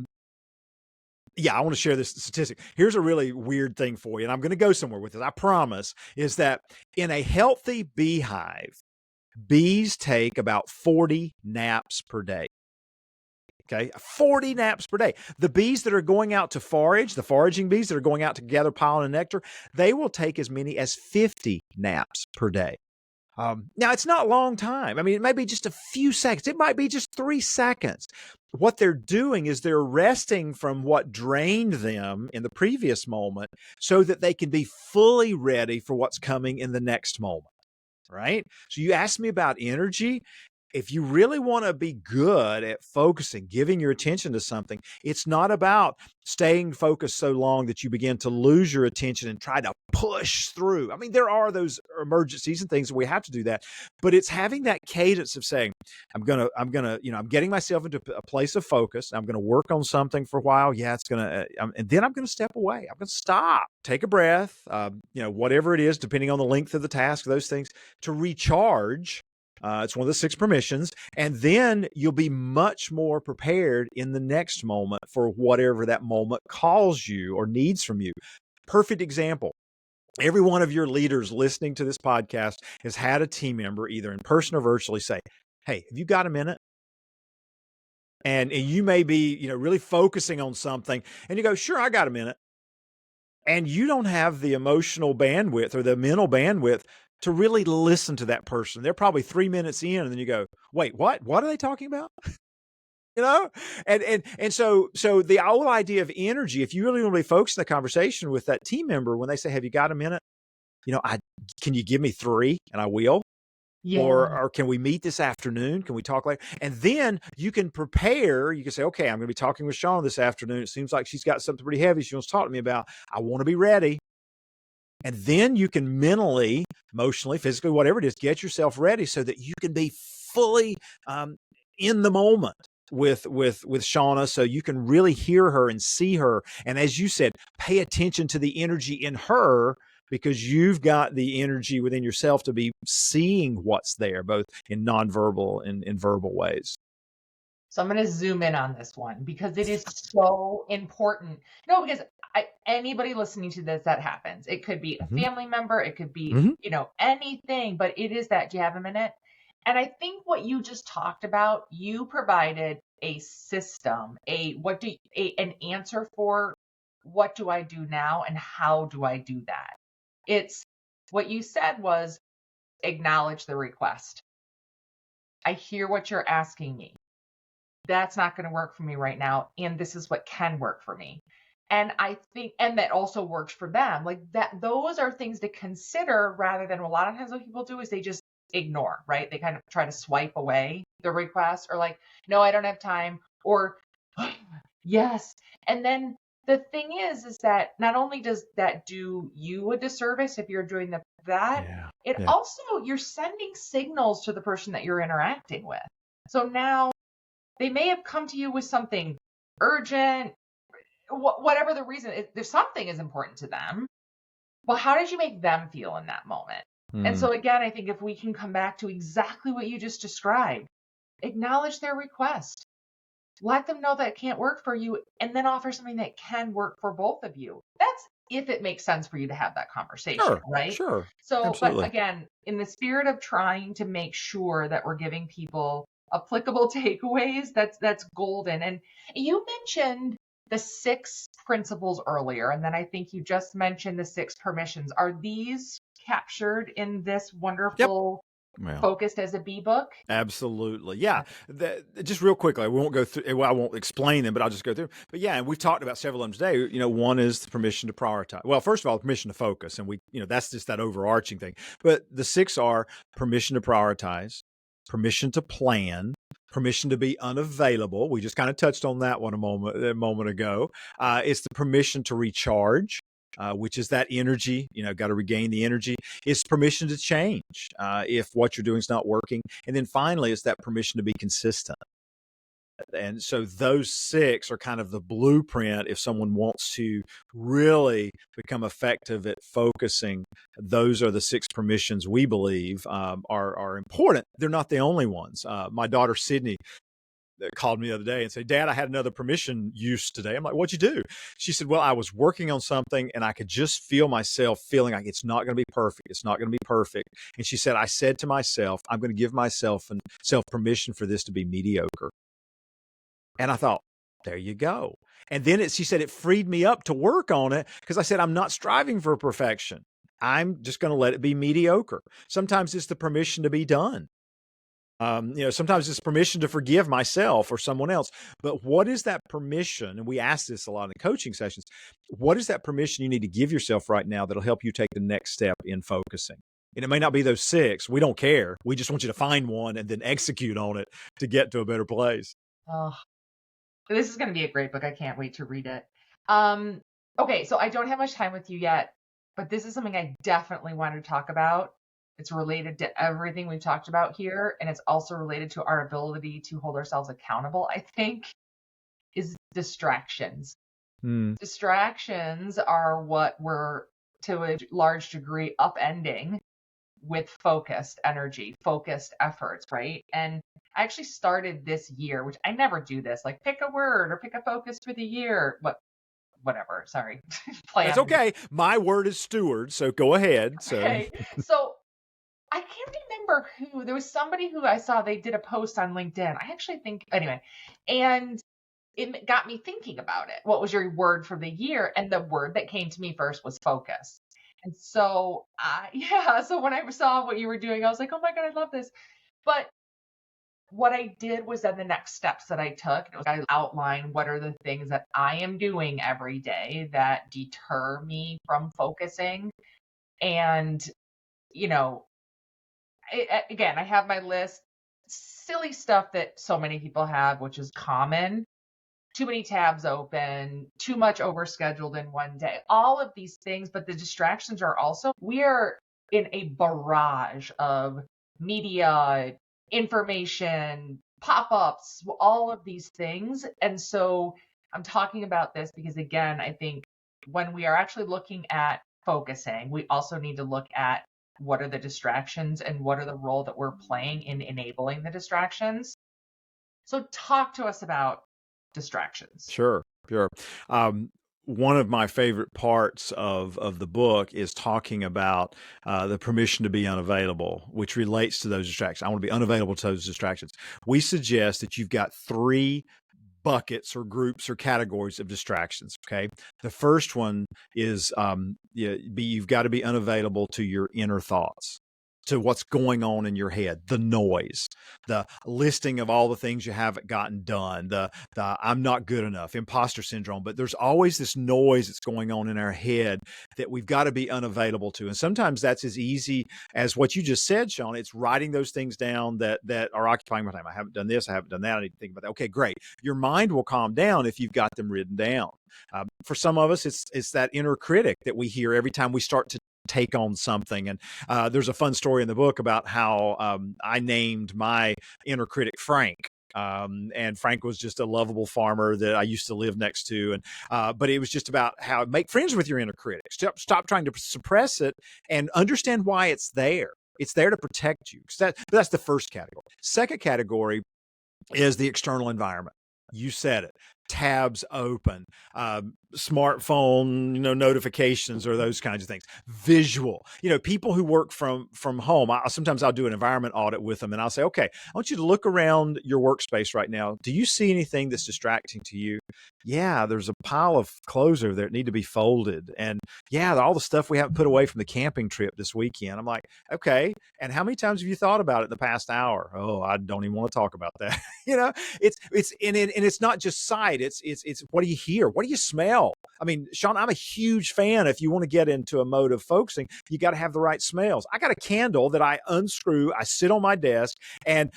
want to share this statistic. Here's a really weird thing for you, and I'm going to go somewhere with this, I promise, is that in a healthy beehive, bees take about 40 naps per day. Okay, 40 naps per day. The bees that are going out to forage, the foraging bees that are going out to gather pollen and nectar, they will take as many as 50 naps per day. Now, it's not a long time. I mean, it may be just a few seconds. It might be just 3 seconds. What they're doing is they're resting from what drained them in the previous moment so that they can be fully ready for what's coming in the next moment, right? So you asked me about energy. If you really want to be good at focusing, giving your attention to something, it's not about staying focused so long that you begin to lose your attention and try to push through. I mean, there are those emergencies and things that we have to do that, but it's having that cadence of saying, I'm getting myself into a place of focus. I'm going to work on something for a while. Yeah, and then I'm going to step away. I'm going to stop, take a breath, whatever it is, depending on the length of the task, those things, to recharge. It's one of the 6 permissions. And then you'll be much more prepared in the next moment for whatever that moment calls you or needs from you. Perfect example. Every one of your leaders listening to this podcast has had a team member, either in person or virtually, say, hey, have you got a minute? And you may be, really focusing on something and you go, sure, I got a minute. And you don't have the emotional bandwidth or the mental bandwidth to really listen to that person. They're probably 3 minutes in and then you go, wait, what? What are they talking about? You know? And so the whole idea of energy, if you really want to be focused in the conversation with that team member, when they say, have you got a minute? Can you give me 3 and I will? Yeah. Or can we meet this afternoon? Can we talk later? And then you can prepare. You can say, okay, I'm going to be talking with Shauna this afternoon. It seems like she's got something pretty heavy she wants to talk to me about. I want to be ready. And then you can mentally, emotionally, physically, whatever it is, get yourself ready so that you can be fully in the moment with Shauna, so you can really hear her and see her. And as you said, pay attention to the energy in her, because you've got the energy within yourself to be seeing what's there, both in nonverbal and in verbal ways. So I'm going to zoom in on this one because it is so important. No, because anybody listening to this, that happens. It could be a family member. It could be, anything, but it is that. Do you have a minute? And I think what you just talked about, you provided a system, an answer for what do I do now and how do I do that? It's what you said was acknowledge the request. I hear what you're asking me. That's not going to work for me right now. And this is what can work for me. And I think, and that also works for them. Like that, those are things to consider rather than a lot of times what people do is they just ignore, right? They kind of try to swipe away the request or like, no, I don't have time, or yes. And then the thing is that not only does that do you a disservice if you're doing it also, you're sending signals to the person that you're interacting with. So now they may have come to you with something urgent, whatever the reason, if something is important to them. Well, how did you make them feel in that moment? And so again, I think if we can come back to exactly what you just described, acknowledge their request, let them know that it can't work for you, and then offer something that can work for both of you. That's if it makes sense for you to have that conversation, right? Sure. So, Absolutely. But again, in the spirit of trying to make sure that we're giving people applicable takeaways, that's golden. And you mentioned the 6 principles earlier, and then I think you just mentioned the 6 permissions. Are these captured in this wonderful Focused as a bee book? Absolutely. Yeah. Just real quickly, we won't go through, well, I won't explain them, but I'll just go through. But yeah, and we've talked about several of them today. One is the permission to prioritize. Well, first of all, permission to focus. And that's just that overarching thing. But the 6 are permission to prioritize, permission to plan, permission to be unavailable. We just kind of touched on that one a moment ago. It's the permission to recharge. Which is that energy, got to regain the energy. It's permission to change if what you're doing is not working. And then finally, it's that permission to be consistent. And so those 6 are kind of the blueprint if someone wants to really become effective at focusing. Those are the 6 permissions we believe are important. They're not the only ones. My daughter, Sydney, called me the other day and said, Dad, I had another permission use today. I'm like, what'd you do? She said, well, I was working on something and I could just feel myself feeling like it's not going to be perfect. It's not going to be perfect. And she said, I said to myself, I'm going to give myself permission for this to be mediocre. And I thought, there you go. And then she said, it freed me up to work on it because I said, I'm not striving for perfection. I'm just going to let it be mediocre. Sometimes it's the permission to be done. Sometimes it's permission to forgive myself or someone else. But what is that permission? And we ask this a lot in coaching sessions. What is that permission you need to give yourself right now that'll help you take the next step in focusing? And it may not be those 6. We don't care. We just want you to find one and then execute on it to get to a better place. Oh, this is going to be a great book. I can't wait to read it. Okay, so I don't have much time with you yet, but this is something I definitely wanted to talk about. It's related to everything we've talked about here, and it's also related to our ability to hold ourselves accountable, I think, is distractions. Distractions are what we're, to a large degree, upending with focused energy, focused efforts, right? And I actually started this year, which I never do this, like pick a word or pick a focus for the year. Whatever, sorry. That's okay. My word is steward, so go ahead. Okay. So I can't remember who, there was somebody who I saw, they did a post on LinkedIn. I actually think, anyway, and it got me thinking about it. What was your word for the year? And the word that came to me first was focus. And so, so when I saw what you were doing, I was like, oh my God, I love this. But what I did was then the next steps that I took, I outlined what are the things that I am doing every day that deter me from focusing. And, you know, again, I have my list, silly stuff that so many people have, which is common. Too many tabs open, too much overscheduled in one day, all of these things. But the distractions are also, we are in a barrage of media, information, pop-ups, all of these things. And so I'm talking about this because, again, I think when we are actually looking at focusing, we also need to look at what are the distractions and what are the role that we're playing in enabling the distractions. So talk to us about distractions. Sure. One of my favorite parts of the book is talking about the permission to be unavailable, which relates to those distractions. I want to be unavailable to those distractions. We suggest that you've got 3 buckets or groups or categories of distractions. Okay. The first one is you've got to be unavailable to your inner thoughts, to what's going on in your head, the noise, the listing of all the things you haven't gotten done, the I'm not good enough, imposter syndrome. But there's always this noise that's going on in our head that we've got to be unavailable to. And sometimes that's as easy as what you just said, Shauna. It's writing those things down that are occupying my time. I haven't done this, I haven't done that, I need to think about that. Okay, great. Your mind will calm down if you've got them written down. For some of us, it's that inner critic that we hear every time we start to take on something. And there's a fun story in the book about how I named my inner critic Frank. And Frank was just a lovable farmer that I used to live next to. And but it was just about how make friends with your inner critic. Stop trying to suppress it and understand why it's there. It's there to protect you. That's the first category. Second category is the external environment. You said it. Tabs open, smartphone, notifications or those kinds of things. Visual, people who work from home. Sometimes I'll do an environment audit with them and I'll say, okay, I want you to look around your workspace right now. Do you see anything that's distracting to you? Yeah, there's a pile of clothes over there that need to be folded. And yeah, all the stuff we haven't put away from the camping trip this weekend. I'm like, okay. And how many times have you thought about it in the past hour? Oh, I don't even want to talk about that. It's not just sight. It's what do you hear? What do you smell? I mean, Sean, I'm a huge fan. If you want to get into a mode of focusing, you got to have the right smells. I got a candle that I unscrew. I sit on my desk, and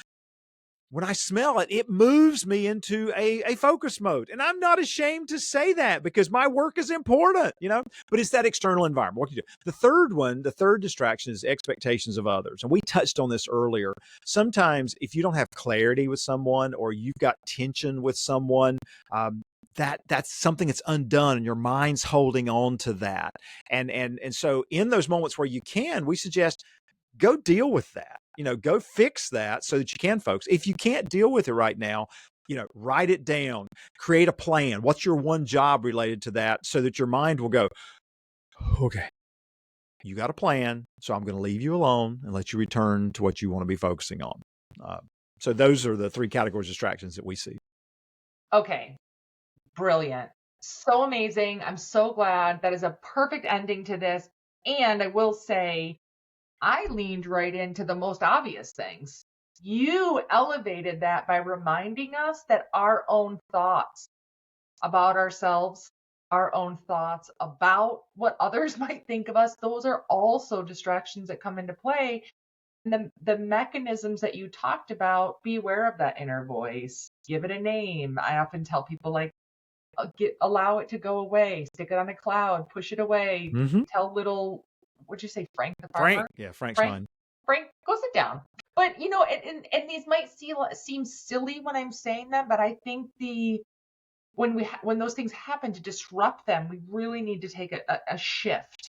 when I smell it, it moves me into a focus mode. And I'm not ashamed to say that because my work is important, but it's that external environment. What can you do? The third distraction is expectations of others. And we touched on this earlier. Sometimes if you don't have clarity with someone or you've got tension with someone, that's something that's undone and your mind's holding on to that. And so in those moments where you can, we suggest go deal with that. Go fix that so that you can focus. If you can't deal with it right now, write it down, create a plan. What's your one job related to that so that your mind will go, okay, you got a plan. So I'm going to leave you alone and let you return to what you want to be focusing on. So those are the 3 categories of distractions that we see. Okay. Brilliant. So amazing. I'm so glad. That is a perfect ending to this. And I will say, I leaned right into the most obvious things. You elevated that by reminding us that our own thoughts about ourselves, our own thoughts about what others might think of us, those are also distractions that come into play. And the mechanisms that you talked about, be aware of that inner voice, give it a name. I often tell people, allow it to go away, stick it on a cloud, push it away, tell little, what'd you say, Frank the farmer? Frank's mine. Frank, go sit down. But and these might seem silly when I'm saying them, but I think when those things happen, to disrupt them, we really need to take a shift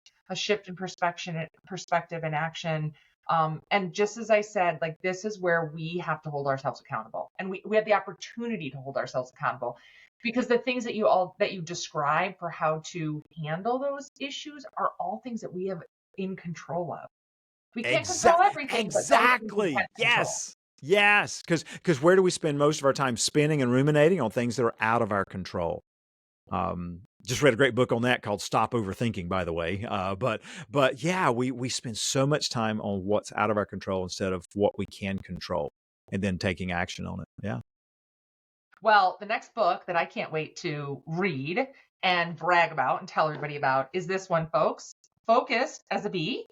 in perspective and action. And just as I said, this is where we have to hold ourselves accountable, and we have the opportunity to hold ourselves accountable, because the things that you describe for how to handle those issues are all things that we have in control of. We can't control everything, but those things we Exactly. can't control. Yes. Because where do we spend most of our time spinning and ruminating on things that are out of our control? Just read a great book on that called Stop Overthinking, by the way. But yeah, we spend so much time on what's out of our control instead of what we can control and then taking action on it. Yeah. Well, the next book that I can't wait to read and brag about and tell everybody about is this one, folks. Focused as a Bee.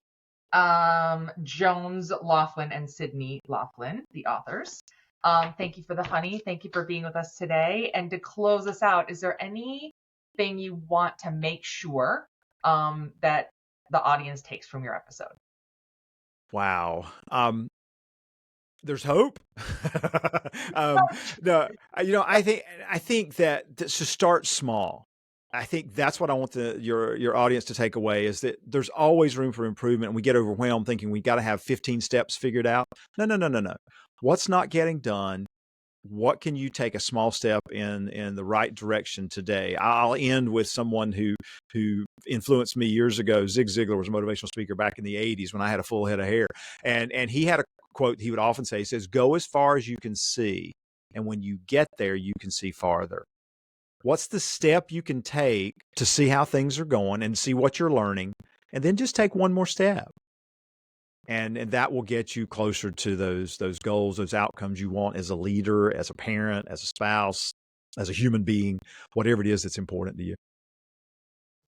Jones, Loflin, and Sydney Loflin, the authors. Thank you for the honey. Thank you for being with us today. And to close us out, is there anything you want to make sure that the audience takes from your episode? Wow. There's hope. No, I think that to start small. I think that's what I want your audience to take away is that there's always room for improvement. And we get overwhelmed thinking we got to have 15 steps figured out. No. What's not getting done? What can you take a small step in the right direction today? I'll end with someone who influenced me years ago. Zig Ziglar was a motivational speaker back in the 80s when I had a full head of hair. And he had a quote he would often say. He says, "Go as far as you can see. And when you get there, you can see farther." What's the step you can take to see how things are going and see what you're learning? And then just take one more step. And that will get you closer to those goals, those outcomes you want as a leader, as a parent, as a spouse, as a human being, whatever it is that's important to you.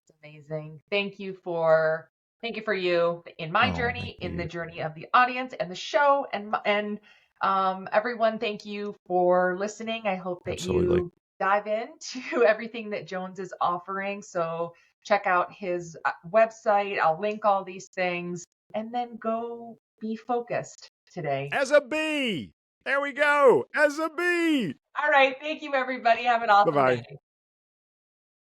It's amazing. Thank you for you in my journey, in the journey of the audience and the show, and everyone. Thank you for listening. I hope that you dive into everything that Jones is offering. So check out his website. I'll link all these things. And then go be focused today. As a bee. There we go. As a bee. All right. Thank you, everybody. Have an awesome day.